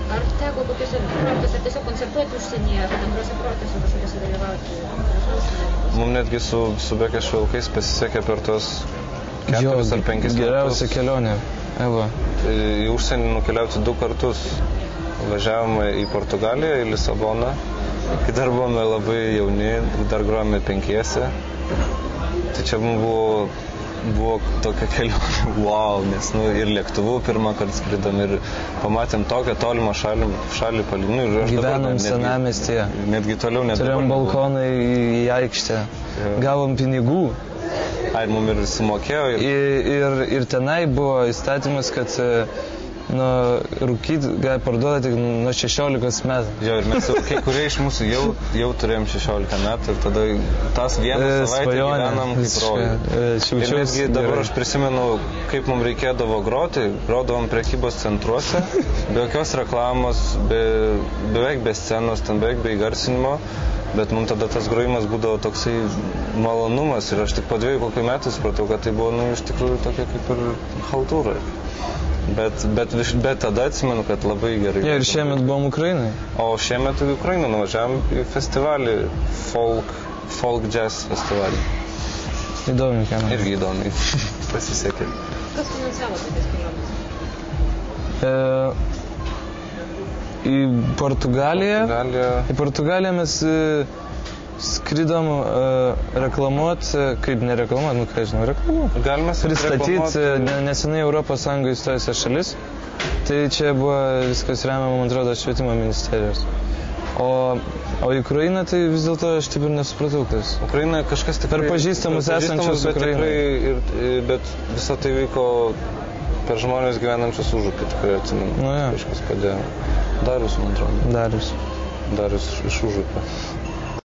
Ar teko kokiuose projektuose tiesiog koncertuoti užsienyje, ar bendruose projektuose kažkokiuose dalyvauti? Mums netgi su Bekės Švilkais pasisekė per tos 4 ar 5 metus. Geriausia kelionė. Eva. Į užsienį nukeliauti 2 kartus. Važiavome į Portugaliją, į Lisaboną, kai dar buvome labai jauni, dar grojome 5. Tai čia mums buvo tokia kelionė, wow, nes ir lėktuvų pirmą kartą skridom ir pamatėm tokią tolimą šalį palinų. Gyvenom Senamiestyje. Netgi toliau turėjom balkoną į aikštę. Gavom pinigų. Ir mums ir sumokėjo. Ir tenai buvo įstatymas, kad rūkyti gali parduoti tik nuo 16 metų. Jo, ir mes kai kurie iš mūsų jau turėjom 16 metų ir tada tas vieną savaitę gyvenam kaip rojų. Ir netgi dabar aš prisimenu, kaip mums reikėdavo groti, grodavom prekybos centruose, be jokios reklamos, beveik be scenos, ten beveik be įgarsinimo, bet mums tada tas grojimas būdavo toksai malonumas ir aš tik po 2 kokių metų supratau, kad tai buvo iš tikrųjų tokia kaip ir haltūra. Bet tada atsimenu, kad labai gerai. Ir šiemet buvom Ukrainai. O šiemet į Ukrainą nuvažiavom į festivalį, folk jazz festivalį. Įdomi, ką? Irgi įdomi. Pasisekė. Kas finansavo tokias keliones? Į Portugaliją. Į Portugaliją mes skridom reklamuoti, kaip nereklamuoti, ką žinau, reklamuoti. Galime pristatyti nesenai Europos Sąjungą įstojusias šalis. Tai čia buvo viskas remiama, man atrodo, švietimo ministerijos. O į Ukrainą tai vis dėlto aš taip ir nesupratau, kas. Ukraina kažkas tikrai... Per pažįstamus esančius Ukrainai. Bet visą tai vyko per žmonės gyvenančius Užupį, tikrai atsimenu. Nu, ja. Kažkas padėjo. Darius, man atrodo. Darius iš Užupio.